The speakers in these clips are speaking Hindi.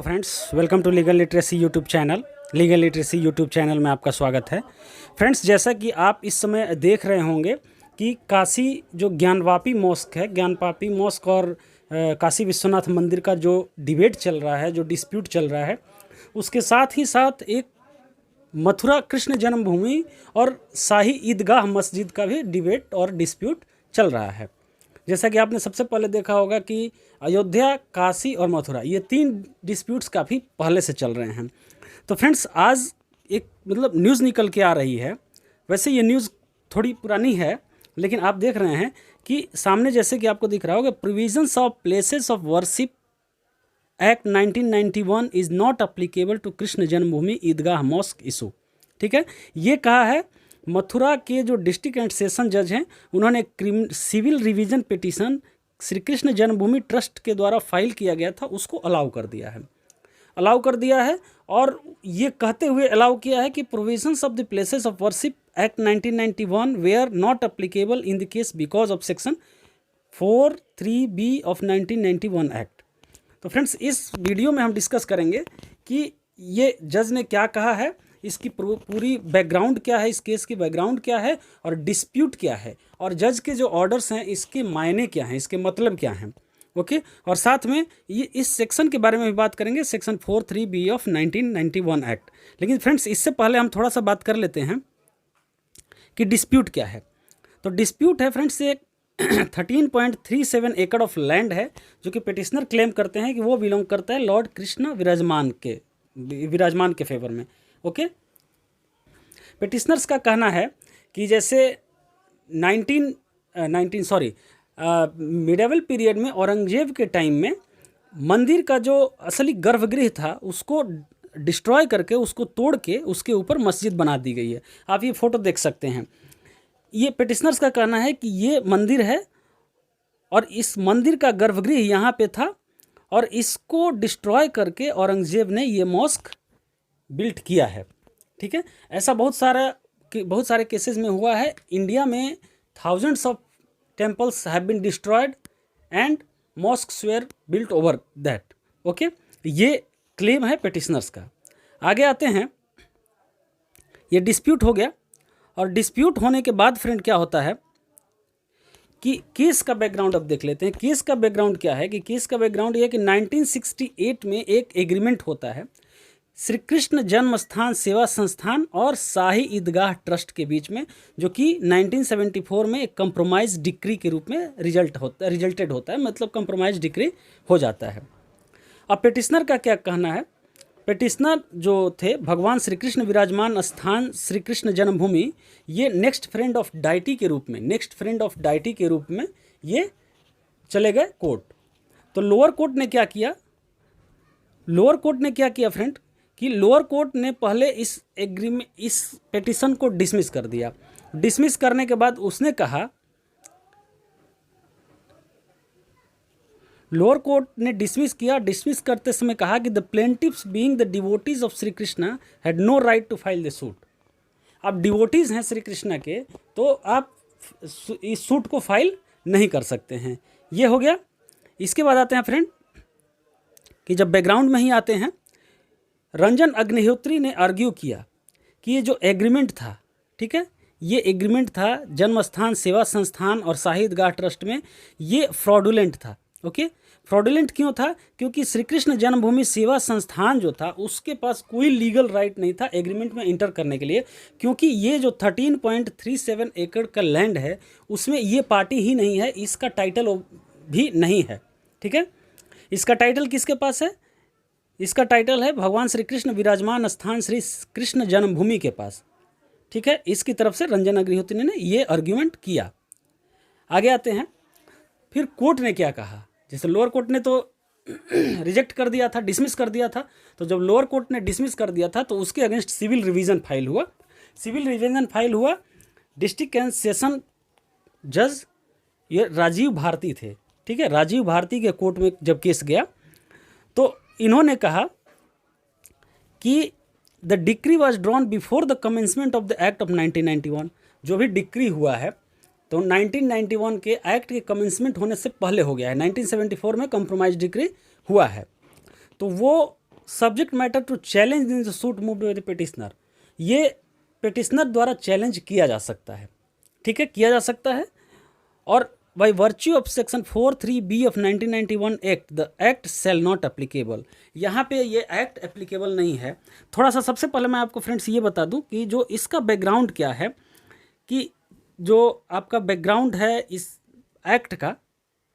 Friends, welcome to legal literacy YouTube channel. Legal literacy YouTube channel में आपका स्वागत है। फ्रेंड्स, जैसा कि आप इस समय देख रहे होंगे कि काशी जो ज्ञानवापी मॉस्क है, ज्ञानवापी मॉस्क और काशी विश्वनाथ मंदिर का जो डिबेट चल रहा है, जो डिस्प्यूट चल रहा है, उसके साथ ही साथ एक मथुरा कृष्ण जन्मभूमि और शाही ईदगाह मस्जिद का भी डिबेट और डिस्प्यूट चल रहा है। जैसा कि आपने सबसे पहले देखा होगा कि अयोध्या, काशी और मथुरा, ये तीन डिस्प्यूट्स काफ़ी पहले से चल रहे हैं। तो फ्रेंड्स, आज एक न्यूज़ निकल के आ रही है। वैसे ये न्यूज़ थोड़ी पुरानी है, लेकिन आप देख रहे हैं कि सामने जैसे कि आपको दिख रहा होगा, provisions of places of worship act 1991 is not applicable to Krishna Janmabhoomi Idgah mask issue. ठीक है, ये कहा है मथुरा के जो डिस्ट्रिक्ट एंड सेशन जज हैं, उन्होंने civil revision petition Shri Krishna Janmabhoomi trust के द्वारा फाइल किया गया था, उसको अलाउ कर दिया है। और ये कहते हुए अलाउ किया है कि provisions of the places of worship act 1991 were not applicable in the case because of section 43B of 1991 act. तो फ्रेंड्स, इस वीडियो में हम डिस्कस करेंगे कि ये जज ने क्या कहा है, इसकी पूरी बैकग्राउंड क्या है, इस केस की बैकग्राउंड क्या है और डिस्प्यूट क्या है, और जज के जो ऑर्डर्स हैं इसके मायने क्या हैं, इसके मतलब क्या हैं। ओके, और साथ में ये इस सेक्शन के बारे में भी बात करेंगे, सेक्शन 43B ऑफ 1991 एक्ट। लेकिन फ्रेंड्स, इससे पहले हम थोड़ा सा बात कर लेते हैं कि डिस्प्यूट क्या है। तो डिस्प्यूट है फ्रेंड्स, एक 13.37 एकड़ ऑफ लैंड है, जो कि पिटिशनर क्लेम करते हैं कि वो बिलोंग करता है लॉर्ड कृष्ण विराजमान के फेवर में। ओके, पिटिशनर्स का कहना है कि जैसे मिडेवल पीरियड में औरंगजेब के टाइम में मंदिर का जो असली गर्भगृह था उसको डिस्ट्रॉय करके, उसको तोड़ के उसके ऊपर मस्जिद बना दी गई है। आप ये फ़ोटो देख सकते हैं। ये पिटिशनर्स का कहना है कि ये मंदिर है और इस मंदिर का गर्भगृह यहाँ पे था और इसको डिस्ट्रॉय करके औरंगजेब ने ये मॉस्क बिल्ट किया है। ठीक है, ऐसा बहुत सारे केसेस में हुआ है। इंडिया में thousands of temples have been destroyed and mosques were built over that. Okay, ये क्लेम है पिटिशनर्स का। आगे आते हैं, ये डिस्प्यूट हो गया, और डिस्प्यूट होने के बाद फ्रेंड क्या होता है कि केस का बैकग्राउंड अब देख लेते हैं। केस का बैकग्राउंड क्या है कि केस का बैकग्राउंड ये है कि 1968 में एक एग्रीमेंट होता है श्री कृष्ण जन्म स्थान सेवा संस्थान और शाही ईदगाह ट्रस्ट के बीच में, जो कि 1974 में एक कंप्रोमाइज डिक्री के रूप में रिजल्टेड होता है, मतलब कंप्रोमाइज डिक्री हो जाता है। अब पिटिशनर का क्या कहना है, पिटिशनर जो थे भगवान श्री कृष्ण विराजमान स्थान श्री कृष्ण जन्मभूमि, ये नेक्स्ट फ्रेंड ऑफ डाइटी के रूप में ये चले गए कोर्ट। तो लोअर कोर्ट ने क्या किया फ्रेंड कि लोअर कोर्ट ने पहले इस पिटिशन को डिसमिस कर दिया। डिसमिस करने के बाद उसने कहा, लोअर कोर्ट ने डिसमिस करते समय कहा कि the plaintiffs being the devotees of Shri Krishna had no right to file the suit. आप डिवोटीज हैं श्री कृष्णा के, तो आप इस सूट को फाइल नहीं कर सकते हैं। ये हो गया। इसके बाद आते हैं फ्रेंड कि जब बैकग्राउंड में ही आते हैं, रंजन अग्निहोत्री ने आर्ग्यू किया कि ये जो एग्रीमेंट था, ठीक है, ये एग्रीमेंट था जन्मस्थान सेवा संस्थान और शाही ईदगाह ट्रस्ट में, ये फ्रॉडुलेंट था। ओके, फ्रॉडुलेंट क्यों था? क्योंकि श्री कृष्ण जन्मभूमि सेवा संस्थान जो था उसके पास कोई लीगल राइट नहीं था एग्रीमेंट में इंटर करने के लिए, क्योंकि ये जो 13.37 एकड़ का लैंड है उसमें ये पार्टी ही नहीं है, इसका टाइटल भी नहीं है। ठीक है, इसका टाइटल किसके पास है? इसका टाइटल है भगवान श्री कृष्ण विराजमान स्थान श्री कृष्ण जन्मभूमि के पास। ठीक है, इसकी तरफ से रंजन अग्निहोत्री ने ये आर्ग्यूमेंट किया। आगे आते हैं, फिर कोर्ट ने क्या कहा। जैसे लोअर कोर्ट ने तो रिजेक्ट कर दिया था, डिसमिस कर दिया था, तो जब लोअर कोर्ट ने डिसमिस कर दिया था तो उसके अगेंस्ट सिविल रिवीजन फाइल हुआ। डिस्ट्रिक्ट एंड सेशन जज ये राजीव भारती थे। ठीक है, राजीव भारती के कोर्ट में जब केस गया तो इन्होंने कहा कि the decree was drawn before the commencement of the act of 1991। जो भी डिक्री हुआ है तो 1991 के एक्ट के कमेंसमेंट होने से पहले हो गया है। 1974 में कंप्रोमाइज डिक्री हुआ है, तो वो subject matter to challenge in the suit moved by the petitioner, ये पिटिशनर द्वारा चैलेंज किया जा सकता है, ठीक है, किया जा सकता है। और by virtue of section 43B of 1991 act the act shall not applicable, यहाँ पे ये एक्ट एप्लीकेबल नहीं है। थोड़ा सा सबसे पहले मैं आपको फ्रेंड्स ये बता दूं कि जो इसका बैकग्राउंड क्या है, कि जो आपका बैकग्राउंड है इस एक्ट का,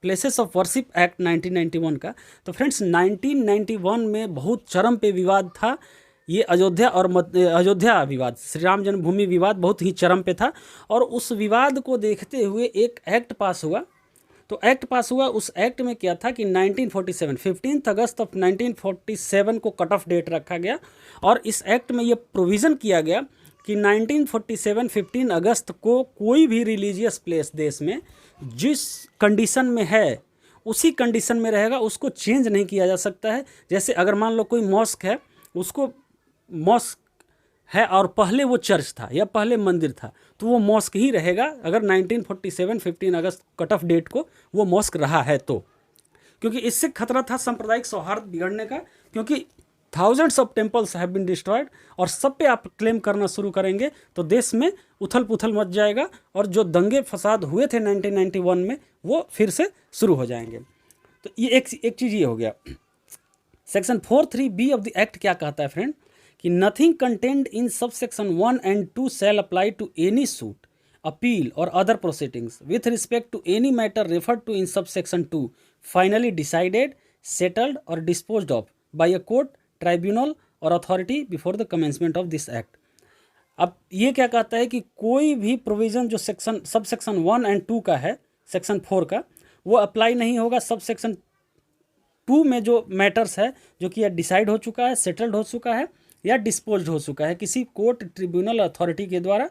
प्लेसेस ऑफ वर्शिप एक्ट 1991 का, तो फ्रेंड्स 1991 में बहुत चरम पे विवाद था ये अयोध्या विवाद, श्री राम जन्मभूमि विवाद बहुत ही चरम पे था। और उस विवाद को देखते हुए एक एक्ट पास हुआ। तो एक्ट पास हुआ, उस एक्ट में क्या था कि 1947 15 अगस्त ऑफ 1947 को कट ऑफ डेट रखा गया। और इस एक्ट में ये प्रोविज़न किया गया कि 1947 15 अगस्त को कोई भी रिलीजियस प्लेस देश में जिस कंडीशन में है उसी कंडीशन में रहेगा, उसको चेंज नहीं किया जा सकता है। जैसे अगर मान लो कोई मॉस्क है, उसको मॉस्क है और पहले वो चर्च था या पहले मंदिर था, तो वो मॉस्क ही रहेगा अगर 1947 15 अगस्त कट ऑफ डेट को वो मॉस्क रहा है तो, क्योंकि इससे खतरा था सांप्रदायिक सौहार्द बिगड़ने का, क्योंकि thousands of temples have been destroyed. और सब पे आप क्लेम करना शुरू करेंगे तो देश में उथल पुथल मच जाएगा और जो दंगे फसाद हुए थे 1991 में वो फिर से शुरू हो जाएंगे। तो ये एक चीज़ ये हो गया। Section 43B of the act क्या कहता है फ्रेंड, कि nothing content in sub section 1 and 2 shall apply to any suit, appeal or other proceedings with respect to any matter referred to in sub section 2 finally decided, settled or disposed of by a court, tribunal or authority before the commencement of this act. अब ये क्या कहता है कि कोई भी प्रोविज़न जो सब सेक्शन 1 and 2 का है, सेक्शन 4 का, वो अप्लाई नहीं होगा सब सेक्शन 2 में जो मैटर्स है जो कि डिसाइड हो चुका है, सेटल्ड हो चुका है या डिस्पोज्ड हो चुका है किसी कोर्ट, ट्रिब्यूनल, अथॉरिटी के द्वारा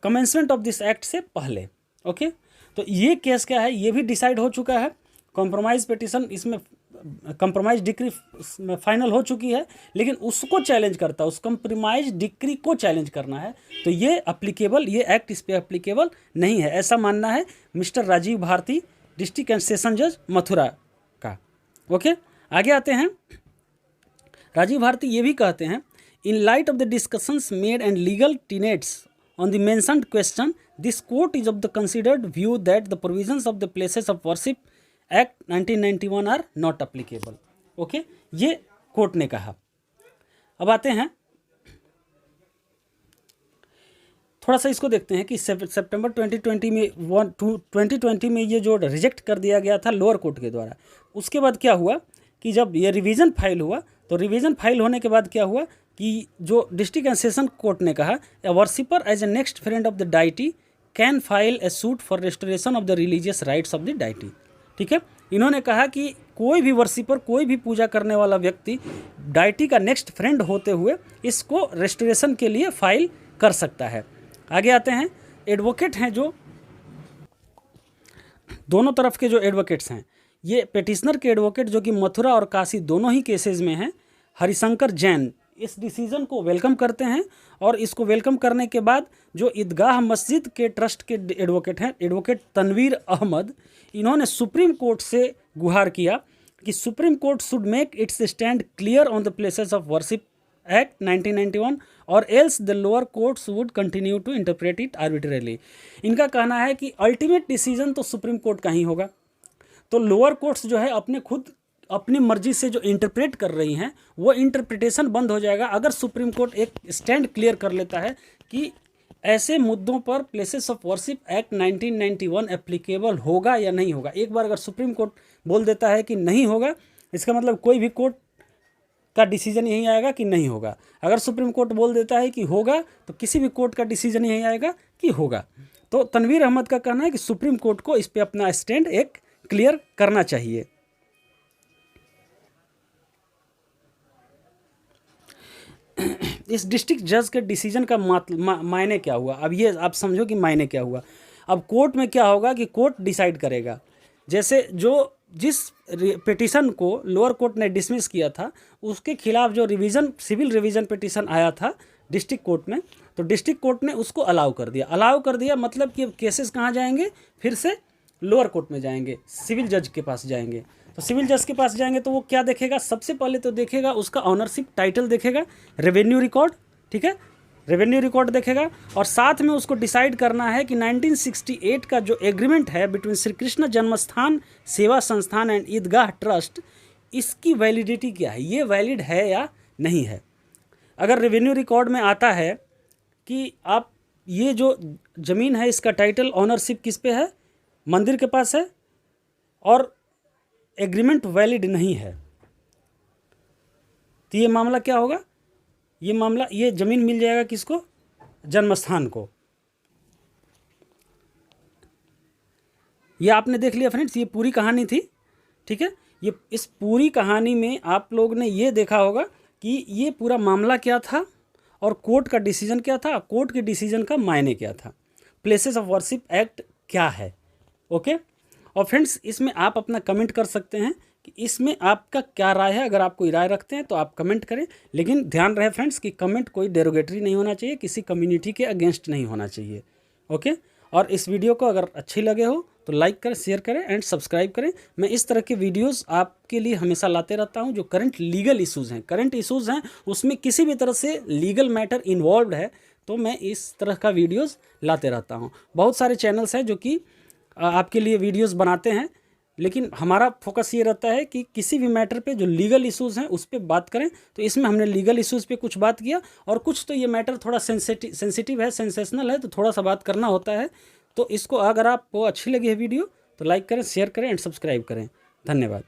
कमेंसमेंट ऑफ दिस एक्ट से पहले। ओके, तो ये केस क्या है, ये भी डिसाइड हो चुका है। कॉम्प्रोमाइज़ पिटिशन, इसमें कॉम्प्रोमाइज़ डिक्री फाइनल हो चुकी है, लेकिन उसको चैलेंज करता है, उस कॉम्प्रोमाइज़ डिक्री को चैलेंज करना है, तो ये अप्लीकेबल, ये एक्ट इस पर अप्लीकेबल नहीं है, ऐसा मानना है mister Rajiv Bharti, district and session जज मथुरा का। ओके, आगे आते हैं। राजीव भारती ये भी कहते हैं, in light of the discussions made and legal tenets on the mentioned question, this court is of the considered view that the provisions of the places of worship act 1991 are not applicable. Okay, ये कोर्ट ने कहा। अब आते हैं, थोड़ा सा इसको देखते हैं कि सितंबर 2020 में ये जो रिजेक्ट कर दिया गया था लोअर कोर्ट के द्वारा, उसके बाद क्या हुआ कि जब ये रिवीजन फाइल हुआ, तो रिवीजन फाइल होने के बाद क्या हुआ कि जो डिस्ट्रिक्ट एंड सेशन कोर्ट ने कहा, a worshipper as a next friend of the deity can file a suit for restoration of the religious rights of the deity. ठीक है, इन्होंने कहा कि कोई भी वर्शिपर, कोई भी पूजा करने वाला व्यक्ति डाइटी का नेक्स्ट फ्रेंड होते हुए इसको रेस्टोरेशन के लिए फाइल कर सकता है। आगे आते हैं, एडवोकेट हैं जो दोनों तरफ के जो एडवोकेट्स हैं, ये पेटिशनर के एडवोकेट जो कि मथुरा और काशी दोनों ही केसेस में हैं, हरिशंकर जैन, इस डिसीजन को वेलकम करते हैं। और इसको वेलकम करने के बाद जो ईदगाह मस्जिद के ट्रस्ट के एडवोकेट हैं, एडवोकेट तनवीर अहमद, इन्होंने सुप्रीम कोर्ट से गुहार किया कि supreme court should make its stand clear on the places of worship act 1991 और else the lower courts would continue to interpret it arbitrarily. इनका कहना है कि अल्टीमेट डिसीजन तो सुप्रीम कोर्ट का ही होगा, तो लोअर कोर्ट्स जो है अपनी मर्जी से जो इंटरप्रेट कर रही हैं वो इंटरप्रिटेशन बंद हो जाएगा अगर सुप्रीम कोर्ट एक स्टैंड क्लियर कर लेता है कि ऐसे मुद्दों पर places of worship act 1991 applicable होगा या नहीं होगा। एक बार अगर सुप्रीम कोर्ट बोल देता है कि नहीं होगा, इसका मतलब कोई भी कोर्ट का डिसीजन यही आएगा कि नहीं होगा। अगर सुप्रीम कोर्ट बोल देता है कि होगा, तो किसी भी कोर्ट का डिसीजन यही आएगा कि होगा। तो तनवीर अहमद का कहना है कि सुप्रीम कोर्ट को इस पर अपना स्टैंड एक क्लियर करना चाहिए। इस डिस्ट्रिक्ट जज के डिसीजन का मायने क्या हुआ, अब ये आप समझो कि मायने क्या हुआ। अब कोर्ट में क्या होगा कि कोर्ट डिसाइड करेगा, जैसे जिस पिटीशन को लोअर कोर्ट ने डिसमिस किया था उसके खिलाफ जो सिविल रिवीजन पिटीशन आया था डिस्ट्रिक्ट कोर्ट में, तो डिस्ट्रिक्ट कोर्ट ने उसको अलाउ कर दिया। मतलब कि केसेस कहाँ जाएंगे, फिर से लोअर कोर्ट में जाएंगे, सिविल जज के पास जाएंगे। तो सिविल जज के पास जाएंगे तो वो क्या देखेगा, सबसे पहले तो देखेगा उसका ऑनरशिप टाइटल देखेगा, रेवेन्यू रिकॉर्ड, ठीक है, रेवेन्यू रिकॉर्ड देखेगा, और साथ में उसको डिसाइड करना है कि 1968 का जो एग्रीमेंट है बिटवीन श्री कृष्ण जन्मस्थान सेवा संस्थान एंड ईदगाह ट्रस्ट, इसकी वैलिडिटी क्या है, ये वैलिड है या नहीं है। अगर रेवेन्यू रिकॉर्ड में आता है कि आप ये जो ज़मीन है इसका टाइटल ऑनरशिप किस पे है, मंदिर के पास है, और एग्रीमेंट वैलिड नहीं है, तो ये मामला क्या होगा, ये मामला, ये ज़मीन मिल जाएगा किसको, जन्मस्थान को। ये आपने देख लिया फ्रेंड्स, ये पूरी कहानी थी, ठीक है। ये इस पूरी कहानी में आप लोग ने ये देखा होगा कि ये पूरा मामला क्या था और कोर्ट का डिसीजन क्या था, कोर्ट के डिसीजन का मायने क्या था, प्लेसेस ऑफ वर्शिप एक्ट क्या है, ओके। और फ्रेंड्स इसमें आप अपना कमेंट कर सकते हैं कि इसमें आपका क्या राय है। अगर आप कोई राय रखते हैं तो आप कमेंट करें, लेकिन ध्यान रहे फ्रेंड्स कि कमेंट कोई डेरोगेटरी नहीं होना चाहिए, किसी कम्युनिटी के अगेंस्ट नहीं होना चाहिए, ओके। और इस वीडियो को अगर अच्छी लगे हो तो लाइक करें, शेयर करें एंड सब्सक्राइब करें। मैं इस तरह के वीडियोस आपके लिए हमेशा लाते रहता हूं जो करंट लीगल इश्यूज़ हैं, करंट इश्यूज़ हैं उसमें किसी भी तरह से लीगल मैटर इन्वॉल्व है तो मैं इस तरह का वीडियोस लाते रहता हूं। बहुत सारे चैनल्स हैं जो कि आपके लिए वीडियोस बनाते हैं, लेकिन हमारा फोकस ये रहता है कि किसी भी मैटर पे जो लीगल इश्यूज़ हैं उस पर बात करें। तो इसमें हमने लीगल इश्यूज़ पे कुछ बात किया, और कुछ तो ये मैटर थोड़ा सेंसिटिव है, सेंसेशनल है, तो थोड़ा सा बात करना होता है। तो इसको अगर आपको अच्छी लगी है वीडियो तो लाइक करें, शेयर करें एंड सब्सक्राइब करें। धन्यवाद।